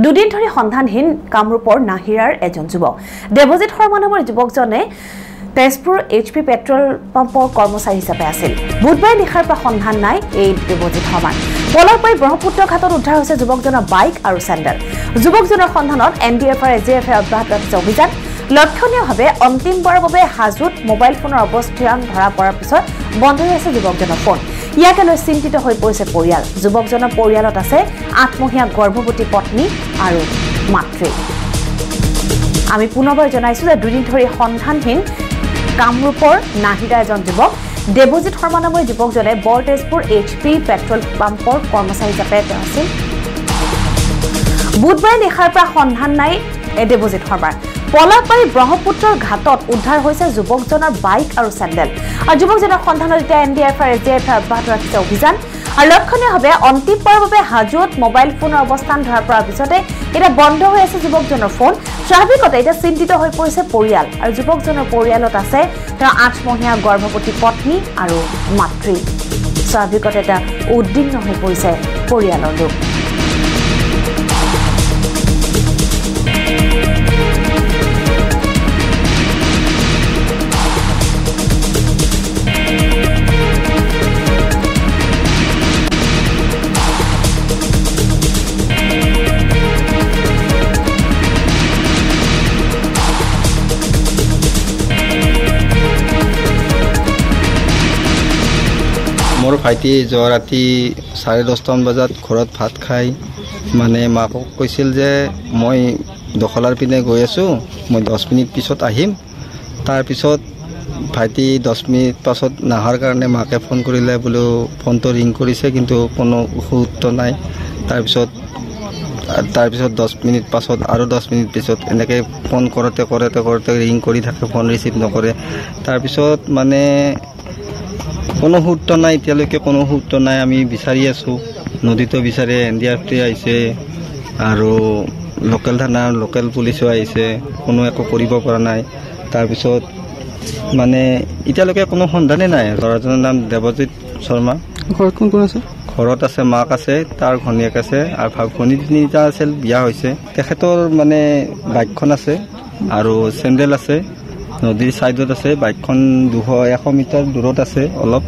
দুদিন ধৰি সন্ধানহীন কামৰূপৰ নাহিৰাৰ এজন যুৱক দেৱজিৎ শৰ্মা নামৰ যুৱকজনে তেজপুৰ HP পেট্ৰল পাম্পৰ কৰ্মচাৰী হিচাপে আছিল। বুধবাৰে নিশাৰ পৰা সন্ধান নাই এই দেৱজিৎ শৰ্মাৰ। পলাশবাৰী ব্ৰহ্মপুত্ৰ ঘাটত উদ্ধাৰ হৈছে যুৱকজনৰ বাইক আৰু চেণ্ডেল। যুৱকজনৰ সন্ধানত NDF আৰু SDF অব্যাহত ৰাখিছে অভিযান। লক্ষণীয়ভাৱে অন্তিমবাৰৰ বাবে হাজোত মোবাইল ফোনৰ অৱস্থান ধৰা পৰাৰ পিছত বন্ধ হৈ আছে যুৱকজনৰ ফোন। ইয়াকে লৈ চিন্তিত হৈ পৰিছে পৰিয়াল। যুৱকজনৰ পৰিয়ালত আছে 8মহীয়া গৰ্ভৱতী পত্নী আৰু মাতৃ। আমি পুনৰবাৰ জনাইছো যে দুদিন ধৰি সন্ধানহীন কামৰূপৰ নাহিৰা এজন যুৱক দেৱজিৎ শৰ্মা নামৰ যুৱকজনে তেজপুৰ HP পেট্ৰল পাম্পৰ কৰ্মচাৰী হিচাপে আছিল। বুধবাৰে নিশাৰ পৰা সন্ধান নাই দেৱজিৎ শৰ্মাৰ। পলাশবাৰী ব্ৰহ্মপুত্ৰৰ ঘাটত উদ্ধাৰ হৈছে যুৱকজনৰ বাইক আৰু চেণ্ডেল। আৰু যুৱকজনৰ সন্ধানত এতিয়া NDF আৰু SDF অব্যাহত ৰাখিছে অভিযান। আৰু লক্ষণীয়ভাৱে অন্তিমবাৰৰ বাবে হাজোত মোবাইল ফোনৰ অৱস্থান ধৰা পৰাৰ পিছতে এতিয়া বন্ধ হৈ আছে যুৱকজনৰ ফোন। স্বাভাৱিকতে এতিয়া চিন্তিত হৈ পৰিছে পৰিয়াল। আৰু যুৱকজনৰ পৰিয়ালত আছে তেওঁৰ 8মহীয়া গৰ্ভৱতী পত্নী আৰু মাতৃ। স্বাভাৱিকতে এতিয়া উদ্বিগ্ন হৈ পৰিছে পৰিয়ালৰ লোক। মোৰ ভাইটি যোৱা ৰাতি 10:30 বজাত ঘৰত ভাত খাই মানে মাকক কৈছিল যে মই দখলাৰ পিনে গৈ আছোঁ, মই 10 মিনিট পিছত আহিম। তাৰপিছত ভাইটি 10 মিনিট পাছত নাহাৰ কাৰণে মাকে ফোন কৰিলে, বোলো ফোনটো ৰিং কৰিছে কিন্তু কোনো উত্তৰ নাই। তাৰপিছত 10 মিনিট পাছত আৰু 10 মিনিট পিছত এনেকৈ ফোন কৰোঁতে ৰিং কৰি থাকে, ফোন ৰিচিভ নকৰে। তাৰপিছত মানে কোনো উত্তৰ নাই, এতিয়ালৈকে কোনো উত্তৰ নাই। আমি বিচাৰি আছোঁ, নদীতো বিচাৰে, NDF আহিছে আৰু লোকেল থানাৰ লোকেল পুলিচো আহিছে, কোনো একো কৰিব পৰা নাই। তাৰপিছত মানে এতিয়ালৈকে কোনো সন্ধানেই নাই। ল'ৰাজনৰ নাম দেৱজিৎ শৰ্মা। ঘৰত কোন কোন আছে? ঘৰত আছে মাক আছে, তাৰ ঘনীয়েক আছে আৰু ভনী তিনিটা আছিল, বিয়া হৈছে। তেখেতৰ মানে বাইকখন আছে আৰু চেণ্ডেল আছে, নদীৰ ছাইডত আছে। বাইকখন 100 মিটাৰ দূৰত আছে অলপ।